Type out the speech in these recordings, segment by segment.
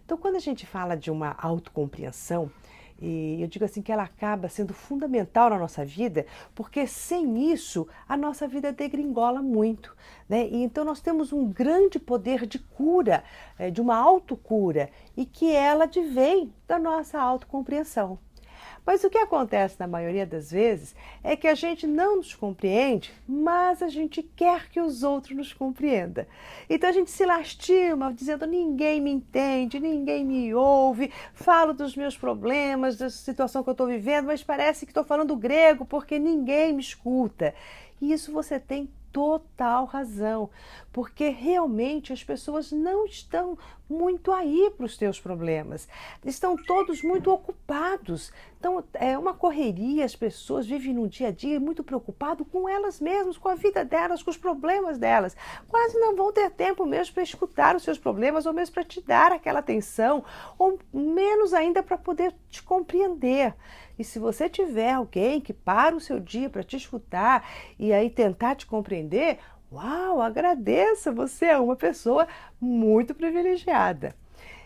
Então, quando a gente fala de uma autocompreensão, e eu digo assim que ela acaba sendo fundamental na nossa vida, porque sem isso a nossa vida degringola muito, né? E então nós temos um grande poder de cura, de uma autocura, e que ela advém da nossa autocompreensão. Mas o que acontece na maioria das vezes é que a gente não nos compreende, mas a gente quer que os outros nos compreendam. Então a gente se lastima dizendo ninguém me entende, ninguém me ouve, falo dos meus problemas, da situação que eu estou vivendo, mas parece que estou falando grego porque ninguém me escuta. E isso você tem total razão, porque realmente as pessoas não estão muito aí para os teus problemas, estão todos muito ocupados. Então é uma correria, as pessoas vivem no dia a dia muito preocupado com elas mesmas, com a vida delas, com os problemas delas. Quase não vão ter tempo mesmo para escutar os seus problemas, ou mesmo para te dar aquela atenção, ou menos ainda para poder te compreender. E se você tiver alguém que para o seu dia para te escutar e aí tentar te compreender, uau, agradeça, você é uma pessoa muito privilegiada.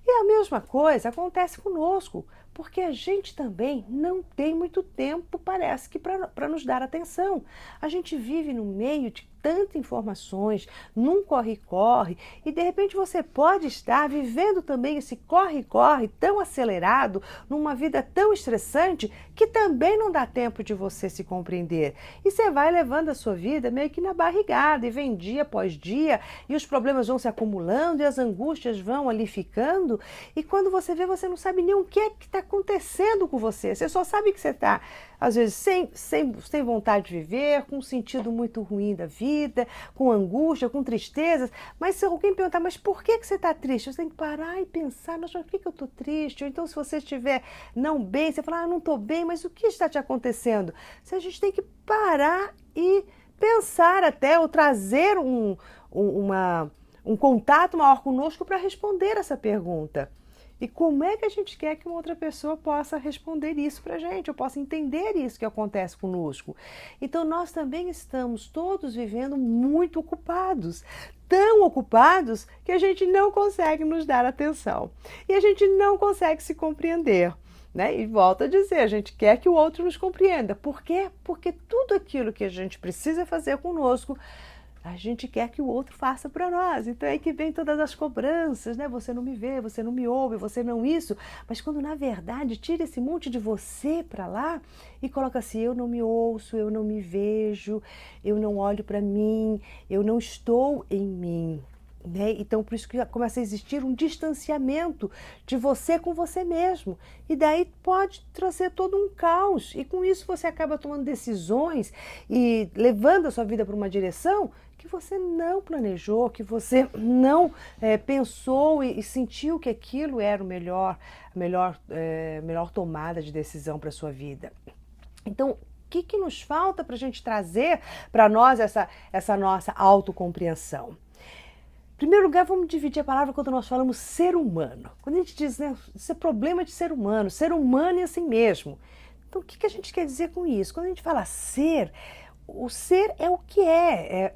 E a mesma coisa acontece conosco, porque a gente também não tem muito tempo, parece que para nos dar atenção. A gente vive no meio de tantas informações, num corre-corre, e de repente você pode estar vivendo também esse corre-corre tão acelerado, numa vida tão estressante, que também não dá tempo de você se compreender. E você vai levando a sua vida meio que na barrigada, e vem dia após dia, e os problemas vão se acumulando, e as angústias vão ali ficando, e quando você vê, você não sabe nem o que é que está acontecendo com você. Você só sabe que você está, às vezes, sem vontade de viver, com um sentido muito ruim da vida, com angústia, com tristezas. Mas se alguém perguntar, mas por que você está triste? Você tem que parar e pensar, mas por que eu estou triste? Ou então, se você estiver não bem, você fala, não estou bem, mas o que está te acontecendo? A gente tem que parar e pensar até, ou trazer um contato maior conosco para responder essa pergunta. E como é que a gente quer que uma outra pessoa possa responder isso para a gente, ou possa entender isso que acontece conosco? Então nós também estamos todos vivendo muito ocupados, tão ocupados que a gente não consegue nos dar atenção. E a gente não consegue se compreender. Né? E volto a dizer, a gente quer que o outro nos compreenda. Por quê? Porque tudo aquilo que a gente precisa fazer conosco, a gente quer que o outro faça para nós. Então é aí que vem todas as cobranças, né? Você não me vê, você não me ouve, você não isso. Mas quando na verdade tira esse monte de você para lá e coloca assim, eu não me ouço, eu não me vejo, eu não olho para mim, eu não estou em mim. Né? Então por isso que começa a existir um distanciamento de você com você mesmo, e daí pode trazer todo um caos, e com isso você acaba tomando decisões e levando a sua vida para uma direção que você não planejou, que você não pensou e sentiu que aquilo era a melhor tomada de decisão para a sua vida. Então, o que nos falta para a gente trazer para nós essa nossa autocompreensão? Em primeiro lugar, vamos dividir a palavra quando nós falamos ser humano. Quando a gente diz, né, isso é problema de ser humano é assim mesmo. Então, o que a gente quer dizer com isso? Quando a gente fala ser, o ser é o que é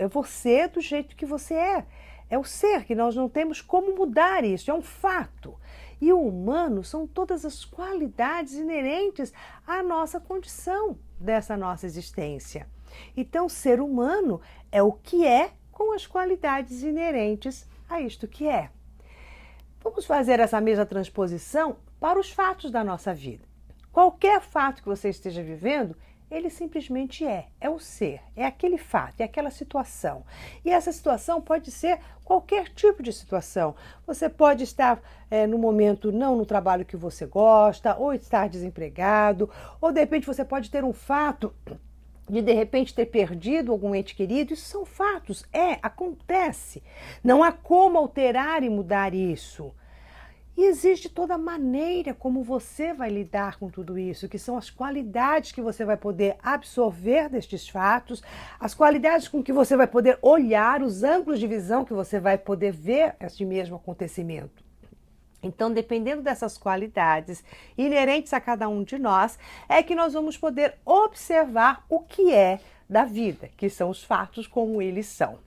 você do jeito que você é. É o ser, que nós não temos como mudar isso, é um fato. E o humano são todas as qualidades inerentes à nossa condição dessa nossa existência. Então, ser humano é o que é, com as qualidades inerentes a isto que é. Vamos fazer essa mesma transposição para os fatos da nossa vida. Qualquer fato que você esteja vivendo, ele simplesmente é o ser, é aquele fato, é aquela situação. E essa situação pode ser qualquer tipo de situação. Você pode estar no momento não no trabalho que você gosta, ou estar desempregado, ou de repente você pode ter um fato de repente ter perdido algum ente querido. Isso são fatos, acontece. Não há como alterar e mudar isso. E existe toda a maneira como você vai lidar com tudo isso, que são as qualidades que você vai poder absorver destes fatos, as qualidades com que você vai poder olhar, os ângulos de visão que você vai poder ver este mesmo acontecimento. Então, dependendo dessas qualidades inerentes a cada um de nós, é que nós vamos poder observar o que é da vida, que são os fatos como eles são.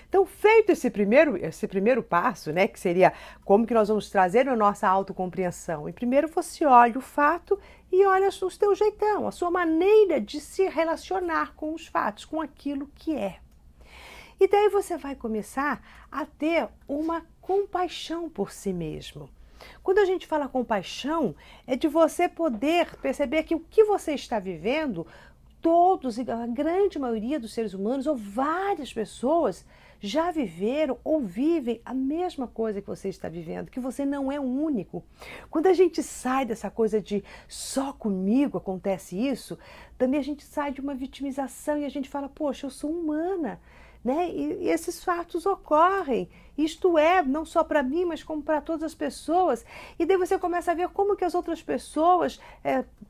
Então, feito esse primeiro passo, né, que seria como que nós vamos trazer a nossa autocompreensão. E primeiro você olha o fato e olha o teu jeitão, a sua maneira de se relacionar com os fatos, com aquilo que é. E daí você vai começar a ter uma compaixão por si mesmo. Quando a gente fala compaixão, é de você poder perceber que o que você está vivendo, todos, a grande maioria dos seres humanos, ou várias pessoas, já viveram ou vivem a mesma coisa que você está vivendo, que você não é o único. Quando a gente sai dessa coisa de só comigo acontece isso, também a gente sai de uma vitimização e a gente fala, poxa, eu sou humana. Né? E esses fatos ocorrem, isto é, não só para mim, mas como para todas as pessoas. E daí você começa a ver como que as outras pessoas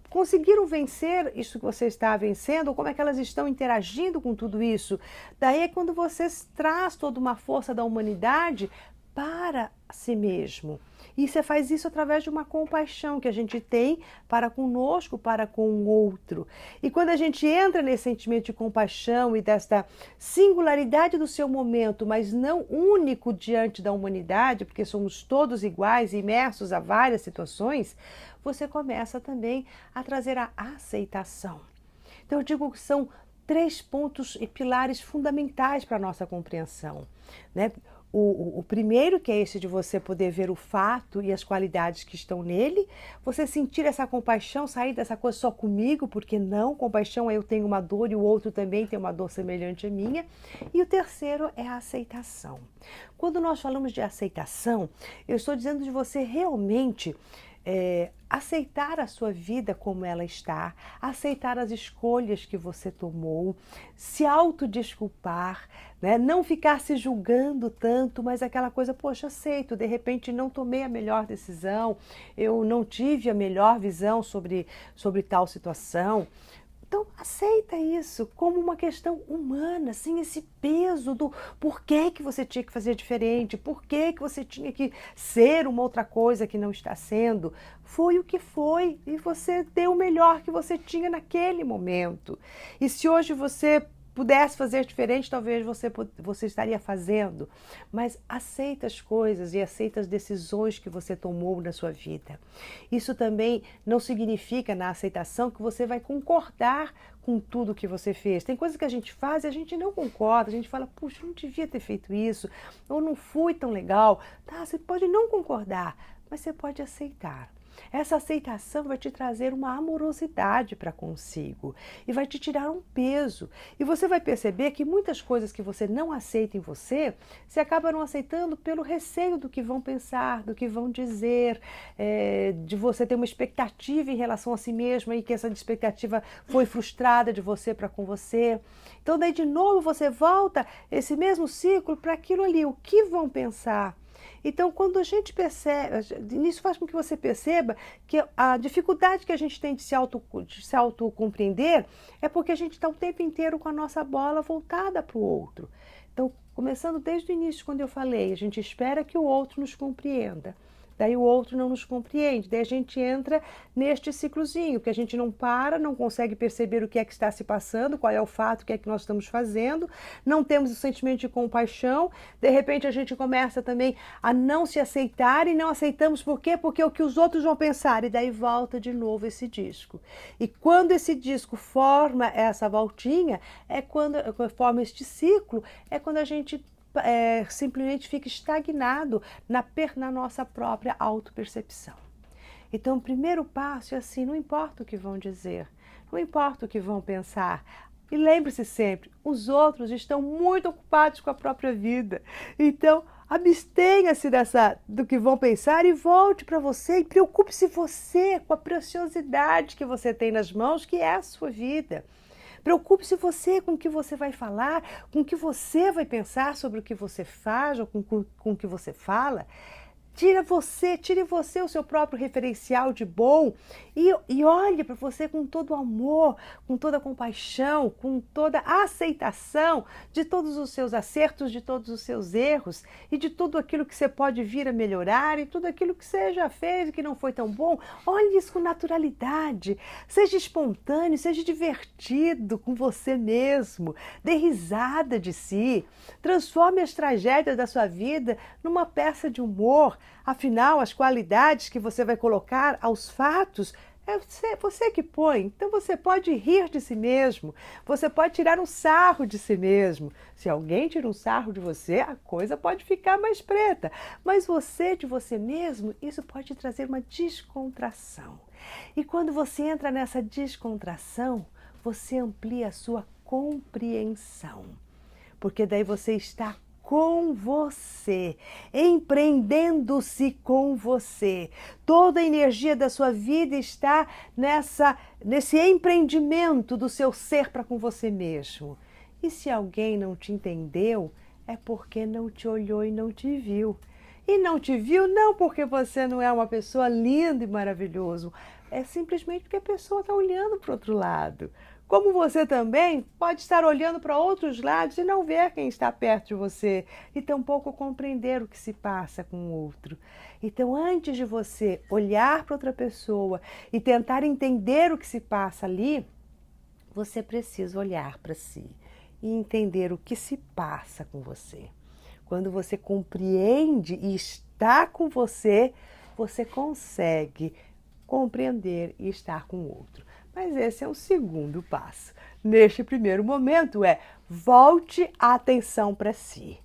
conseguiram vencer isso que você está vencendo, ou como é que elas estão interagindo com tudo isso. Daí é quando você traz toda uma força da humanidade para si mesmo. E você faz isso através de uma compaixão que a gente tem para conosco, para com o outro. E quando a gente entra nesse sentimento de compaixão e desta singularidade do seu momento, mas não único diante da humanidade, porque somos todos iguais, imersos a várias situações, você começa também a trazer a aceitação. Então eu digo que são 3 pontos e pilares fundamentais para a nossa compreensão, né? O primeiro, que é esse de você poder ver o fato e as qualidades que estão nele, você sentir essa compaixão, sair dessa coisa só comigo, porque não, compaixão é eu tenho uma dor e o outro também tem uma dor semelhante à minha. E o terceiro é a aceitação. Quando nós falamos de aceitação, eu estou dizendo de você realmente aceitar a sua vida como ela está, aceitar as escolhas que você tomou, se autodesculpar, né? Não ficar se julgando tanto, mas aquela coisa, poxa, aceito, de repente não tomei a melhor decisão, eu não tive a melhor visão sobre tal situação. Então, aceita isso como uma questão humana, sem esse peso do porquê que você tinha que fazer diferente, porquê que você tinha que ser uma outra coisa que não está sendo. Foi o que foi e você deu o melhor que você tinha naquele momento. E se hoje você pudesse fazer diferente, talvez você estaria fazendo, mas aceita as coisas e aceita as decisões que você tomou na sua vida. Isso também não significa, na aceitação, que você vai concordar com tudo que você fez. Tem coisas que a gente faz e a gente não concorda, a gente fala, puxa, eu não devia ter feito isso, ou não fui tão legal. Tá, você pode não concordar, mas você pode aceitar. Essa aceitação vai te trazer uma amorosidade para consigo e vai te tirar um peso. E você vai perceber que muitas coisas que você não aceita em você, você acaba não aceitando pelo receio do que vão pensar, do que vão dizer, de você ter uma expectativa em relação a si mesma e que essa expectativa foi frustrada de você para com você. Então daí de novo você volta esse mesmo ciclo para aquilo ali, o que vão pensar. Então, quando a gente percebe, isso faz com que você perceba que a dificuldade que a gente tem de se autocompreender é porque a gente está o tempo inteiro com a nossa bola voltada para o outro. Então, começando desde o início, quando eu falei, a gente espera que o outro nos compreenda. Daí o outro não nos compreende, daí a gente entra neste ciclozinho, que a gente não para, não consegue perceber o que é que está se passando, qual é o fato, o que é que nós estamos fazendo, não temos o sentimento de compaixão, de repente a gente começa também a não se aceitar e não aceitamos por quê? Porque é o que os outros vão pensar, e daí volta de novo esse disco. E quando esse disco forma essa voltinha, quando forma este ciclo, é quando a gente simplesmente fica estagnado na nossa própria autopercepção. Então, o primeiro passo é assim, não importa o que vão dizer, não importa o que vão pensar. E lembre-se sempre, os outros estão muito ocupados com a própria vida. Então, abstenha-se do que vão pensar e volte para você e preocupe-se você com a preciosidade que você tem nas mãos, que é a sua vida. Preocupe-se você com o que você vai falar, com o que você vai pensar sobre o que você faz ou com o que você fala. Tire você o seu próprio referencial de bom e olhe para você com todo o amor, com toda a compaixão, com toda a aceitação de todos os seus acertos, de todos os seus erros e de tudo aquilo que você pode vir a melhorar e tudo aquilo que você já fez e que não foi tão bom. Olhe isso com naturalidade, seja espontâneo, seja divertido com você mesmo, dê risada de si, transforme as tragédias da sua vida numa peça de humor. Afinal, as qualidades que você vai colocar aos fatos é você que põe. Então você pode rir de si mesmo, você pode tirar um sarro de si mesmo. Se alguém tira um sarro de você, a coisa pode ficar mais preta. Mas você de você mesmo, isso pode trazer uma descontração. E quando você entra nessa descontração, você amplia a sua compreensão. Porque daí você está com você, empreendendo-se com você. Toda a energia da sua vida está nesse empreendimento do seu ser para com você mesmo. E se alguém não te entendeu, é porque não te olhou e não te viu. E não te viu não porque você não é uma pessoa linda e maravilhosa, é simplesmente porque a pessoa está olhando para o outro lado. Como você também pode estar olhando para outros lados e não ver quem está perto de você e tampouco compreender o que se passa com o outro. Então, antes de você olhar para outra pessoa e tentar entender o que se passa ali, você precisa olhar para si e entender o que se passa com você. Quando você compreende e está com você, você consegue compreender e estar com o outro. Mas esse é o segundo passo. Neste primeiro momento volte a atenção para si.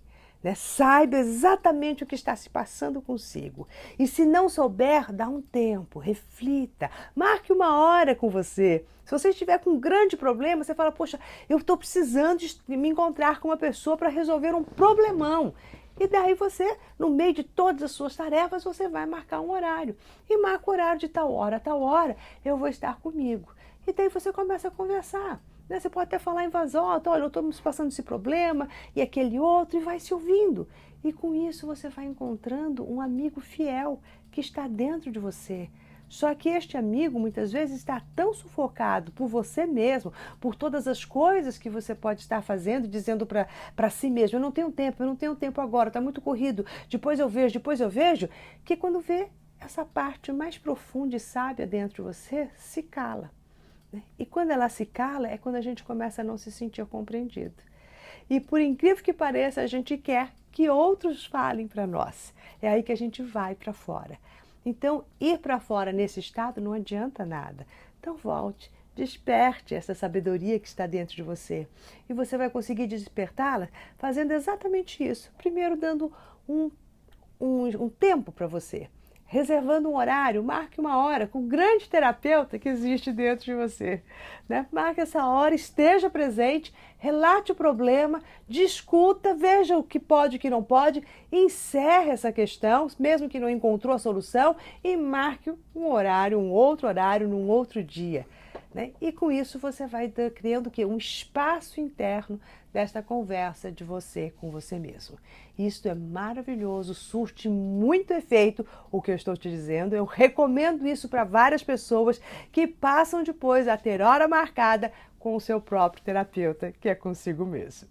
Saiba exatamente o que está se passando consigo. E se não souber, dá um tempo, reflita, marque uma hora com você. Se você estiver com um grande problema, você fala, poxa, eu estou precisando de me encontrar com uma pessoa para resolver um problemão. E daí você, no meio de todas as suas tarefas, você vai marcar um horário. E marca o horário de tal hora a tal hora, eu vou estar comigo. E daí você começa a conversar. Você pode até falar em voz alta, olha, eu estou me passando esse problema e aquele outro, e vai se ouvindo. E com isso você vai encontrando um amigo fiel que está dentro de você. Só que este amigo muitas vezes está tão sufocado por você mesmo, por todas as coisas que você pode estar fazendo, dizendo para si mesmo, eu não tenho tempo agora, está muito corrido, depois eu vejo, que quando vê essa parte mais profunda e sábia dentro de você, se cala. E quando ela se cala, é quando a gente começa a não se sentir compreendido. E por incrível que pareça, a gente quer que outros falem para nós. É aí que a gente vai para fora. Então, ir para fora nesse estado não adianta nada. Então, volte, desperte essa sabedoria que está dentro de você. E você vai conseguir despertá-la fazendo exatamente isso. Primeiro, dando um tempo para você. Reservando um horário, marque uma hora com o grande terapeuta que existe dentro de você. Marque essa hora, esteja presente, relate o problema, discuta, veja o que pode e o que não pode, encerre essa questão, mesmo que não encontrou a solução, e marque um horário, um outro horário, num outro dia. E com isso você vai criando um espaço interno desta conversa de você com você mesmo. Isto é maravilhoso, surte muito efeito o que eu estou te dizendo. Eu recomendo isso para várias pessoas que passam depois a ter hora marcada com o seu próprio terapeuta, que é consigo mesmo.